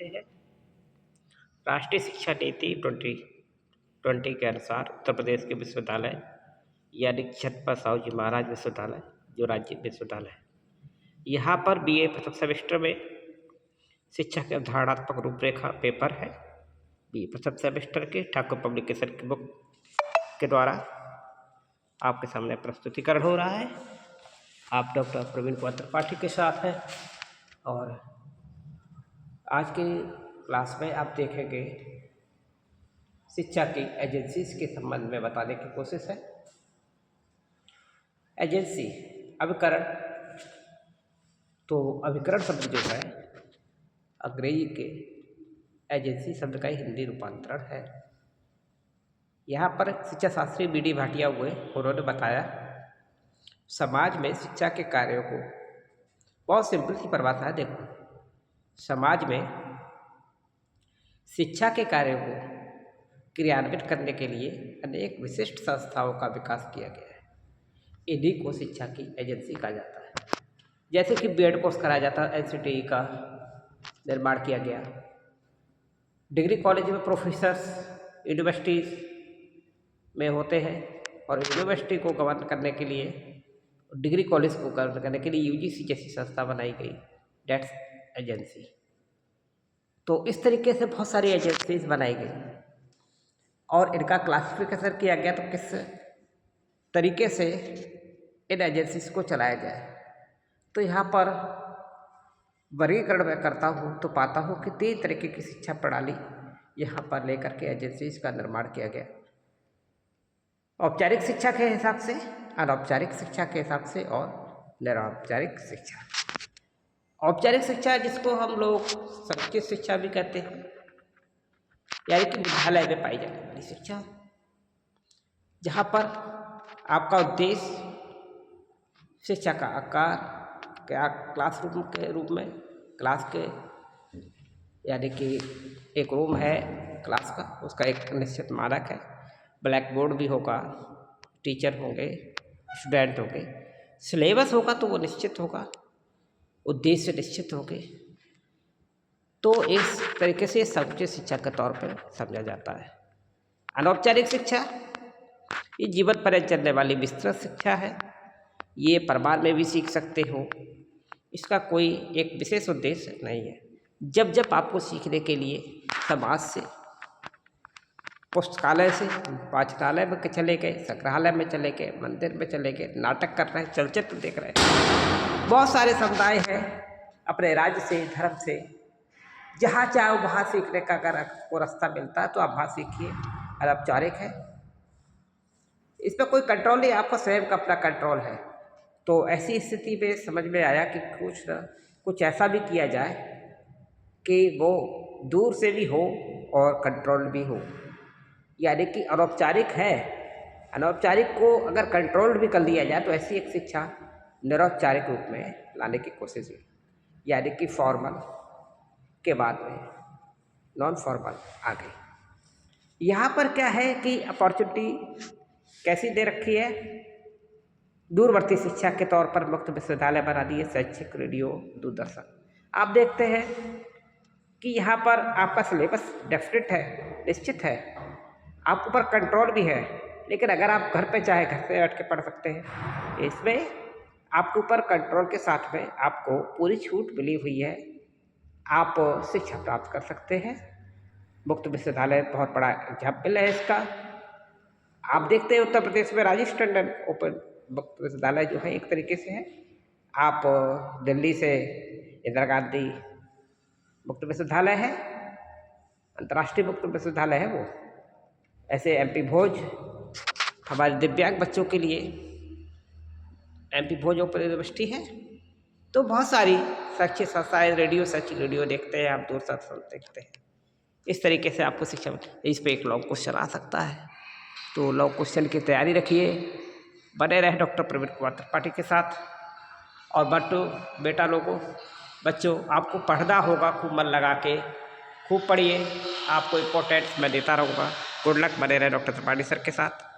देखते हैं। राष्ट्रीय शिक्षा नीति 2020 के अनुसार उत्तर प्रदेश के विश्वविद्यालय यानी छत्रपति साहू जी महाराज विश्वविद्यालय जो राज्य विश्वविद्यालय है, यहाँ पर बीए प्रथम सेमेस्टर में शिक्षा के अवधारणात्मक रूपरेखा पेपर है। बीए प्रथम सेमेस्टर के ठाकुर पब्लिकेशन की बुक के द्वारा आपके सामने प्रस्तुतिकरण हो रहा है। आप डॉक्टर प्रवीण कुमार त्रिपाठी के साथ हैं और आज की क्लास में आप देखेंगे शिक्षा की एजेंसीज के संबंध में बताने की कोशिश है। एजेंसी अभिकरण, तो अभिकरण शब्द जो है अंग्रेजी के एजेंसी शब्द का हिंदी रूपांतरण है। यहाँ पर शिक्षा शास्त्री बी.डी. भाटिया हुए, उन्होंने बताया समाज में शिक्षा के कार्यों को, बहुत सिंपल सी परिभाषा है। देखो, समाज में शिक्षा के कार्यों को क्रियान्वित करने के लिए अनेक विशिष्ट संस्थाओं का विकास किया गया है। इन्हीं को शिक्षा की एजेंसी कहा जाता है। जैसे कि बीएड कोर्स कराया जाता है, एनसीटीई का निर्माण किया गया। डिग्री कॉलेज में प्रोफेसर्स यूनिवर्सिटीज़ में होते हैं और यूनिवर्सिटी को गवर्न करने के लिए, डिग्री कॉलेज को गवर्न करने के लिए यूजीसी जैसी संस्था बनाई गई, डेट्स एजेंसी। तो इस तरीके से बहुत सारी एजेंसीज बनाई गई और इनका क्लासिफिकेशन किया गया तो किस तरीके से इन एजेंसीज को चलाया जाए। तो यहाँ पर वर्गीकरण मैं करता हूँ तो पाता हूँ कि 3 तरीके की शिक्षा प्रणाली यहाँ पर लेकर के एजेंसीज का निर्माण किया गया। औपचारिक शिक्षा के हिसाब से, अनौपचारिक शिक्षा के हिसाब से और निरौपचारिक शिक्षा। औपचारिक शिक्षा जिसको हम लोग संस्कृत शिक्षा भी कहते हैं, यानी कि विद्यालय में पाई जाने वाली शिक्षा, जहाँ पर आपका उद्देश्य शिक्षा का आकार क्या, क्लासरूम के रूप में, क्लास के यानी कि एक रूम है क्लास का, उसका एक निश्चित मानक है, ब्लैक बोर्ड भी होगा, टीचर होंगे, स्टूडेंट होंगे, सिलेबस होगा तो वो निश्चित होगा, उद्देश्य निश्चित होंगे। तो इस तरीके से समुचित शिक्षा के तौर पर समझा जाता है। अनौपचारिक शिक्षा ये जीवन पर्यंत चलने वाली विस्तृत शिक्षा है। ये परमार में भी सीख सकते हो, इसका कोई एक विशेष उद्देश्य नहीं है। जब जब आपको सीखने के लिए समाज से, पुस्तकालय से, वाचनालय में चले गए, संग्रहालय में चले गए, मंदिर में चले गए, नाटक कर रहे हैं, चलचित्र देख रहे हैं, बहुत सारे समुदाय हैं अपने राज्य से, धर्म से, जहाँ चाहो वहाँ सीखने का अगर आपको रास्ता मिलता है तो आप वहाँ सीखिए। अनौपचारिक है, इसमें कोई कंट्रोल नहीं, आपका स्वयं का अपना कंट्रोल है। तो ऐसी स्थिति में समझ में आया कि कुछ ऐसा भी किया जाए कि वो दूर से भी हो और कंट्रोल भी हो। यानी कि अनौपचारिक है, अनौपचारिक को अगर कंट्रोल भी कर लिया जाए तो ऐसी एक शिक्षा निरौपचारिक रूप में लाने की कोशिश हुई। यानी कि फॉर्मल के बाद में नॉन फॉर्मल आ गई। यहाँ पर क्या है कि अपॉर्चुनिटी कैसी दे रखी है, दूरवर्ती शिक्षा के तौर पर मुक्त विश्वविद्यालय बना दिए, शैक्षिक रेडियो, दूरदर्शन। आप देखते हैं कि यहाँ पर आपका सिलेबस डेफिनेट है, निश्चित है, आपके ऊपर कंट्रोल भी है, लेकिन अगर आप घर पे चाहे घर से बैठ के पढ़ सकते हैं। इसमें आपके ऊपर कंट्रोल के साथ में आपको पूरी छूट मिली हुई है, आप शिक्षा प्राप्त कर सकते हैं। मुक्त विश्वविद्यालय बहुत बड़ा एग्जाम्पल है इसका। आप देखते हैं उत्तर प्रदेश में राजेश टंडन ओपन मुक्त विश्वविद्यालय जो है एक तरीके से है। आप दिल्ली से इंदिरा गांधी मुक्त विश्वविद्यालय है, अंतर्राष्ट्रीय मुक्त विश्वविद्यालय है वो। ऐसे एमपी भोज हमारे दिव्यांग बच्चों के लिए एमपी भोज ओपन यूनिवर्सिटी है। तो बहुत सारी शैक्षिक संस्थाएँ, रेडियो, शैक्षिक रेडियो देखते हैं आप, दूरदर्शन देखते हैं। इस तरीके से आपको शिक्षा, इस पर एक लॉन्ग क्वेश्चन आ सकता है, तो लॉन्ग क्वेश्चन की तैयारी रखिए। बने रहे डॉक्टर प्रवीण कुमार त्रिपाठी के साथ। और बेटा लोगों, बच्चों, आपको पढ़ना होगा, खूब मन लगा के खूब पढ़िए, आपको इम्पोर्टेंस मैं देता रहूँगा। गुड लक, बने रहे डॉक्टर त्रिपाठी सर के साथ।